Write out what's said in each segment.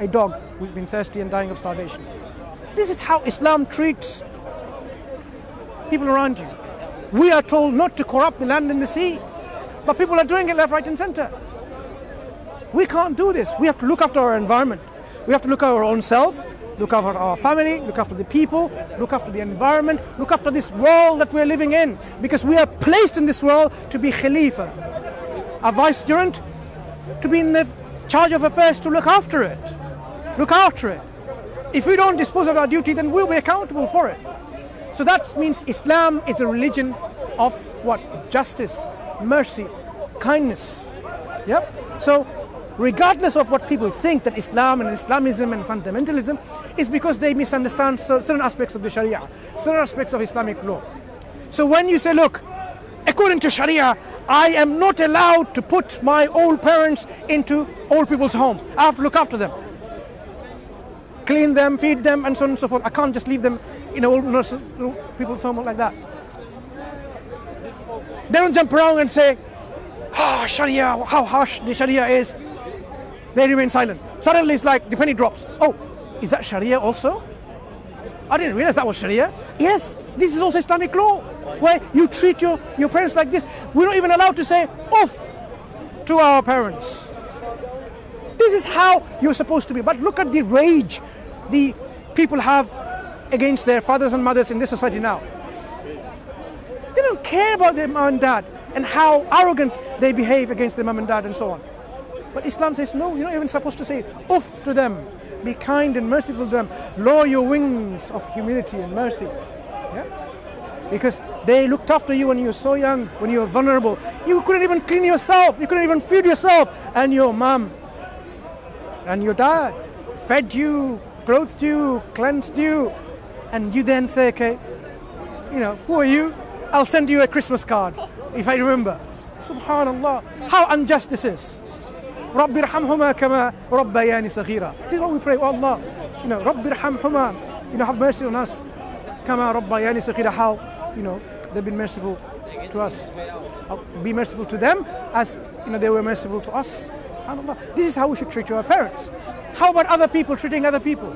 a dog who's been thirsty and dying of starvation. This is how Islam treats people around you. We are told not to corrupt the land and the sea, but people are doing it left, right and center. We can't do this. We have to look after our environment. We have to look after our own self, look after our family, look after the people, look after the environment, look after this world that we're living in, because we are placed in this world to be Khalifa, a vicegerent, to be in the charge of affairs, to look after it. Look after it. If we don't dispose of our duty, then we'll be accountable for it. So that means Islam is a religion of what? Justice, mercy, kindness. Yep. So regardless of what people think that Islam and Islamism and fundamentalism is, because they misunderstand certain aspects of the Sharia, certain aspects of Islamic law. So when you say, look, according to Sharia, I am not allowed to put my old parents into old people's home. I have to look after them, clean them, feed them, and so on and so forth. I can't just leave them in old people's home like that. They don't jump around and say, Sharia, how harsh the Sharia is. They remain silent. Suddenly it's like the penny drops. Oh, is that Sharia also? I didn't realize that was Sharia. Yes, this is also Islamic law, where you treat your parents like this. We're not even allowed to say oof to our parents. This is how you're supposed to be. But look at the rage the people have against their fathers and mothers in this society now. They don't care about their mom and dad and how arrogant they behave against their mom and dad and so on. But Islam says, no, you're not even supposed to say oof to them. Be kind and merciful to them. Lower your wings of humility and mercy. Yeah? Because they looked after you when you were so young, when you were vulnerable. You couldn't even clean yourself. You couldn't even feed yourself. And your mom and your dad fed you, clothed you, cleansed you. And you then say, okay, who are you? I'll send you a Christmas card, if I remember. Subhanallah. How unjust this is. Rabbi irhamhuma kama rabbayani saghira. This is what we pray, oh Allah. Rabbi irhamhuma, have mercy on us. Kama rabbayani saghira. How, they've been merciful to us. Be merciful to them as, they were merciful to us. SubhanAllah. This is how we should treat our parents. How about other people treating other people?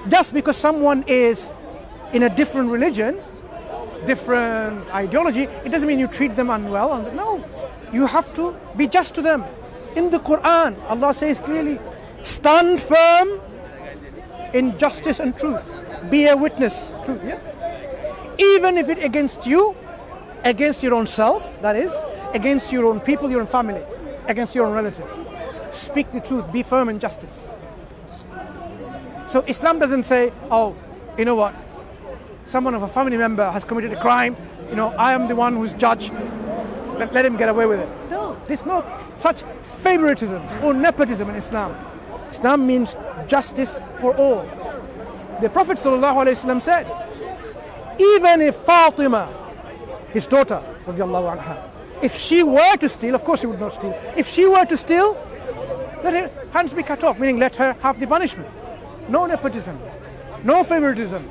Just because someone is in a different religion, different ideology, it doesn't mean you treat them unwell. No, you have to be just to them. In the Quran, Allah says clearly, stand firm in justice and truth. Be a witness. Truth, yeah? Even if it's against you, against your own self, that is, against your own people, your own family, against your own relative. Speak the truth. Be firm in justice. So Islam doesn't say, oh, you know what? Someone of a family member has committed a crime. I am the one who's judge. Let him get away with it. No, there's no such favoritism or nepotism in Islam. Islam means justice for all. The Prophet ﷺ said, even if Fatima, his daughter, radiallahu anha, if she were to steal, of course she would not steal. If she were to steal, let her hands be cut off, meaning let her have the punishment. No nepotism, no favoritism.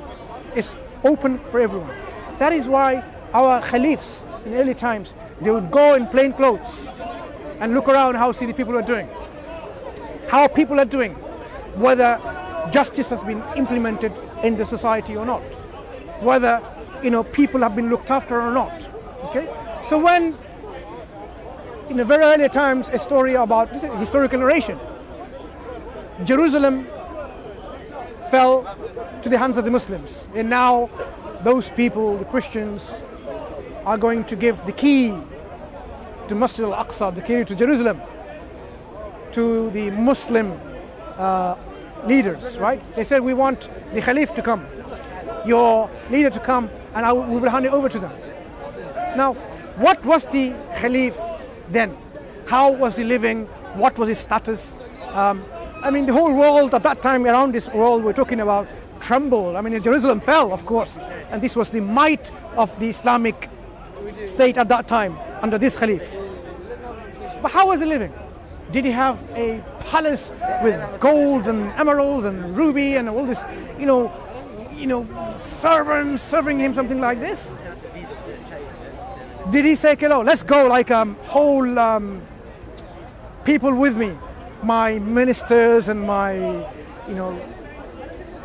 It's open for everyone. That is why our caliphs in early times, they would go in plain clothes and look around how see the people are doing. How people are doing, whether justice has been implemented in the society or not. Whether, people have been looked after or not. Okay? So when, in the very early times, a story about, this is a historical narration, Jerusalem fell to the hands of the Muslims. And now those people, the Christians, are going to give the key to Masjid al-Aqsa, the key to Jerusalem, to the Muslim leaders, right? They said, we want the Khalif to come, your leader to come, and we will hand it over to them. Now, what was the Khalif then? How was he living? What was his status? The whole world at that time, around this world we're talking about, trembled. Jerusalem fell, of course. And this was the might of the Islamic state at that time, under this Khalif. But how was he living? Did he have a palace with gold and emeralds and ruby and all this, servants serving him something like this? Did he say, let's go like whole people with me, my ministers and my,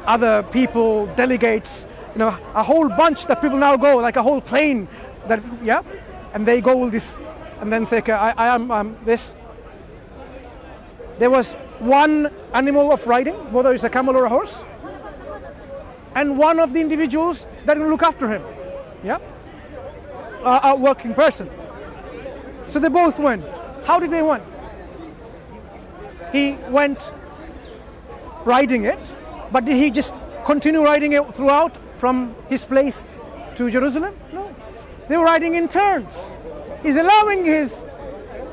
other people, delegates, a whole bunch that people now go, like a whole plane that, and they go with this and then say, okay, I am this. There was one animal of riding, whether it's a camel or a horse, and one of the individuals that will look after him, a working person. So they both went. How did they went? He went riding it, but did he just continue riding it throughout from his place to Jerusalem? No. They were riding in turns. He's allowing his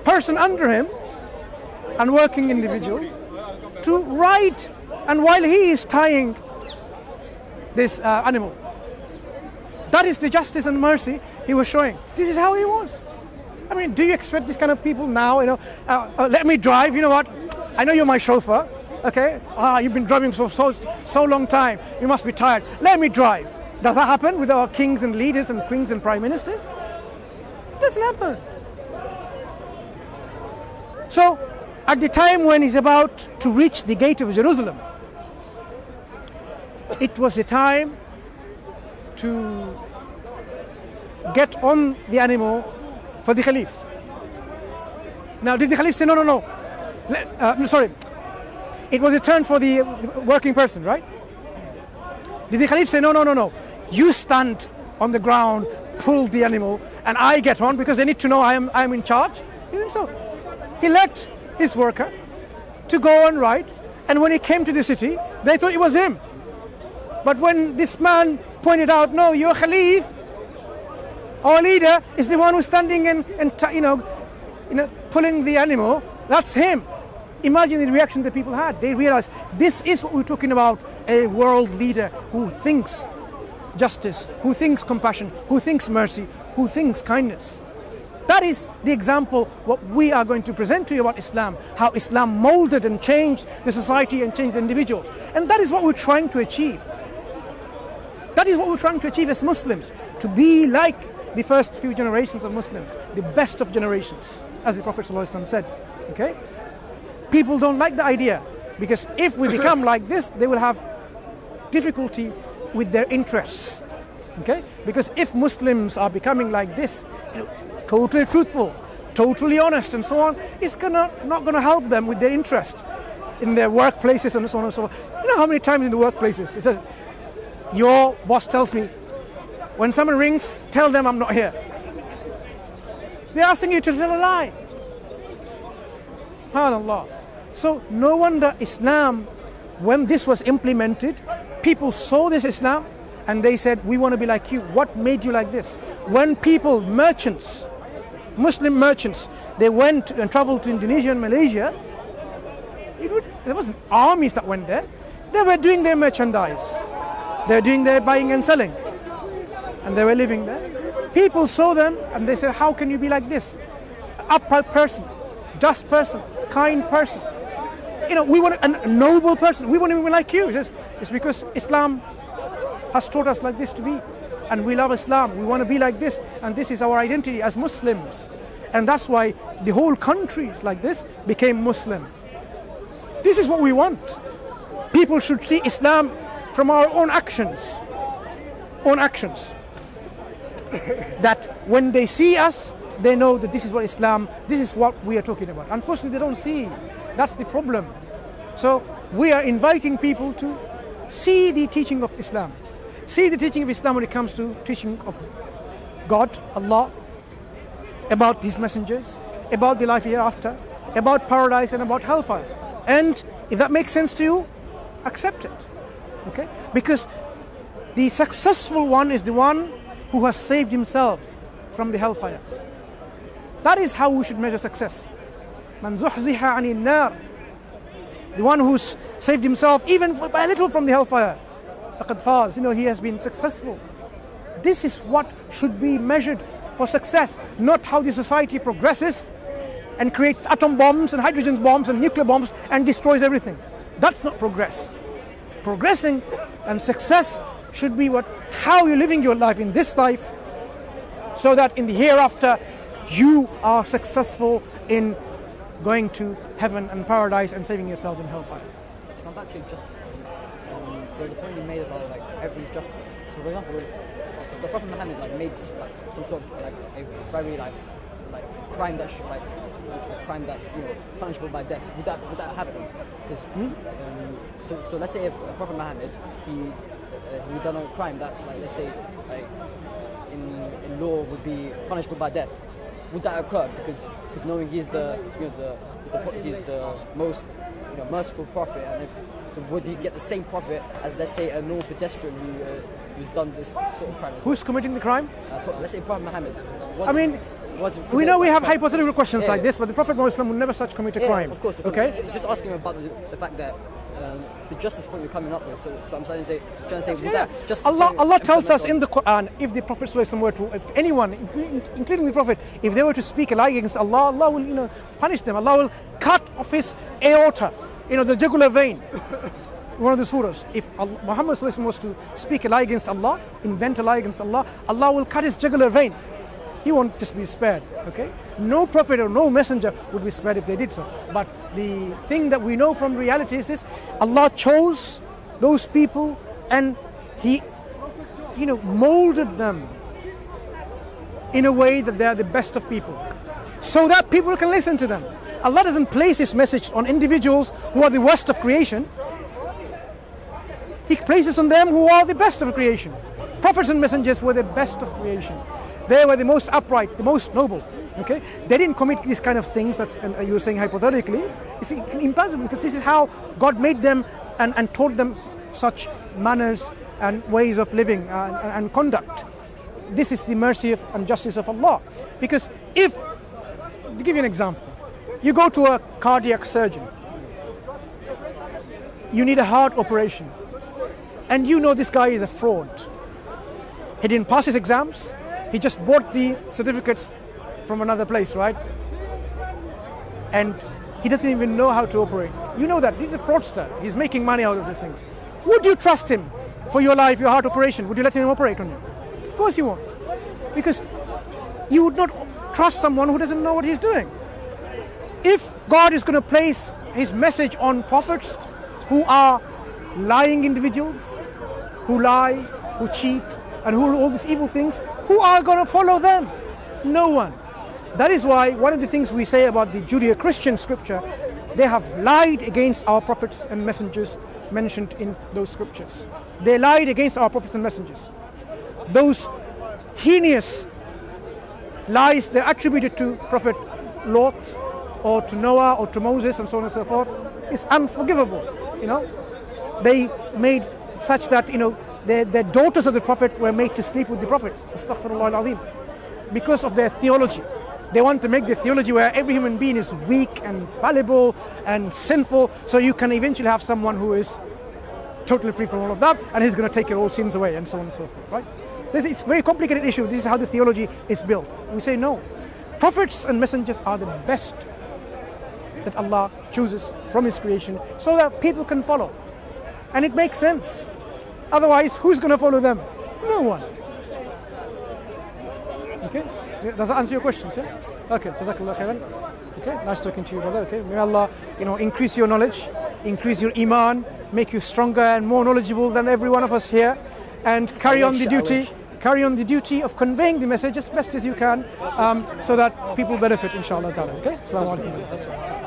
person under him, and working individual, to ride, and while he is tying this animal. That is the justice and mercy he was showing. This is how he was. I mean, do you expect this kind of people now, let me drive, you know what, I know you're my chauffeur, okay, you've been driving for so long time, you must be tired, let me drive. Does that happen with our kings and leaders and queens and prime ministers? It doesn't happen. So, at the time when he's about to reach the gate of Jerusalem, it was the time to get on the animal for the Caliph. Now, did the Caliph say, no, sorry, it was a turn for the working person, right? Did the Caliph say, no, you stand on the ground, pull the animal, and I get on because they need to know I am in charge? He didn't so. He let his worker to go and ride, and when he came to the city, they thought it was him. But when this man pointed out, no, your Khalif, our leader, is the one who's standing and pulling the animal, that's him. Imagine the reaction that people had. They realized this is what we're talking about, a world leader who thinks justice, who thinks compassion, who thinks mercy, who thinks kindness. That is the example what we are going to present to you about Islam, how Islam molded and changed the society and changed the individuals. And that is what we're trying to achieve. That is what we're trying to achieve as Muslims, to be like the first few generations of Muslims, the best of generations, as the Prophet ﷺ said. Okay? People don't like the idea, because if we become like this, they will have difficulty with their interests. Okay? Because if Muslims are becoming like this, totally truthful, totally honest, and so on, it's not gonna help them with their interest in their workplaces and so on and so on. You know how many times in the workplaces it says, your boss tells me, when someone rings, tell them I'm not here. They're asking you to tell a lie. SubhanAllah. So no wonder Islam, when this was implemented, people saw this Islam and they said, we want to be like you. What made you like this? When people, merchants, Muslim merchants, they went and traveled to Indonesia and Malaysia, there wasn't armies that went there. They were doing their merchandise. They were doing their buying and selling. And they were living there. People saw them and they said, how can you be like this? Upright person, just person, kind person. We want a noble person. We want to be like you. It's because Islam has taught us like this to be. And we love Islam. We want to be like this. And this is our identity as Muslims. And that's why the whole countries like this became Muslim. This is what we want. People should see Islam from our own actions. Own actions. That when they see us, they know that this is what Islam, this is what we are talking about. Unfortunately, they don't see. That's the problem. So we are inviting people to see the teaching of Islam. See the teaching of Islam when it comes to teaching of God, Allah, about these messengers, about the life hereafter, about paradise and about hellfire. And if that makes sense to you, accept it. Okay? Because the successful one is the one who has saved himself from the hellfire. That is how we should measure success. Man zuhziha anin nar. The one who's saved himself even by a little from the hellfire. Faqad faz. He has been successful. This is what should be measured for success, not how the society progresses and creates atom bombs and hydrogen bombs and nuclear bombs and destroys everything. That's not progress. Progressing and success should be how you're living your life in this life, so that in the hereafter you are successful in going to heaven and paradise and saving yourself in hellfire. To come back to justice, there's a point you made about like everything's just. So for example, if the Prophet Muhammad like made like some sort of like a very like crime that a crime that's punishable by death, would that happen? Because so let's say if Prophet Muhammad he done a crime that's like, let's say like in law would be punishable by death, would that occur? Because knowing he's the he's the most merciful prophet, and so would he get the same prophet as, let's say, a normal pedestrian who's done this sort of crime? Who's committing the crime? Let's say Prophet Muhammad. We know we have hypothetical questions like this, but the Prophet Muhammad would never such commit a crime. Of course. Okay. Just asking about the fact that the justice point you're coming up with. So I'm trying to say, would that just Allah tells us in the Quran, if the Prophet were to, if anyone, including the Prophet, if they were to speak a lie against Allah, Allah will punish them. Allah will cut off his aorta, the jugular vein. One of the surahs. If Muhammad was to speak a lie against Allah, invent a lie against Allah, Allah will cut his jugular vein. He won't just be spared, okay? No prophet or no messenger would be spared if they did so. But the thing that we know from reality is this: Allah chose those people and He, molded them in a way that they are the best of people, so that people can listen to them. Allah doesn't place His message on individuals who are the worst of creation. He places on them who are the best of creation. Prophets and messengers were the best of creation. They were the most upright, the most noble. Okay, they didn't commit these kind of things. You were saying hypothetically. It's impossible, because this is how God made them and taught them such manners and ways of living and conduct. This is the mercy and justice of Allah. Because to give you an example, you go to a cardiac surgeon. You need a heart operation, and this guy is a fraud. He didn't pass his exams. He just bought the certificates from another place, right? And he doesn't even know how to operate. You know that. He's a fraudster. He's making money out of these things. Would you trust him for your life, your heart operation? Would you let him operate on you? Of course you won't. Because you would not trust someone who doesn't know what he's doing. If God is going to place His message on prophets who are lying individuals, who lie, who cheat, and who do all these evil things, who are going to follow them? No one. That is why one of the things we say about the Judeo-Christian scripture, they have lied against our prophets and messengers mentioned in those scriptures. They lied against our prophets and messengers. Those heinous lies they're attributed to Prophet Lot or to Noah or to Moses and so on and so forth is unforgivable. They made such that their daughters of the Prophet were made to sleep with the prophets. Astaghfirullah al-Azim. Because of their theology. They want to make the theology where every human being is weak and fallible and sinful, so you can eventually have someone who is totally free from all of that, and he's going to take your all sins away, and so on and so forth, right? It's a very complicated issue. This is how the theology is built. We say no. Prophets and messengers are the best that Allah chooses from His creation so that people can follow. And it makes sense. Otherwise, who's going to follow them? No one. Okay? Does that answer your questions? Yeah? Okay. Jazakallah khairan. Okay. Nice talking to you, brother. Okay. May Allah, increase your knowledge, increase your iman, make you stronger and more knowledgeable than every one of us here, and carry on the duty of conveying the message as best as you can, so that people benefit, inshallah ta'ala. Okay? Assalamu alaikum.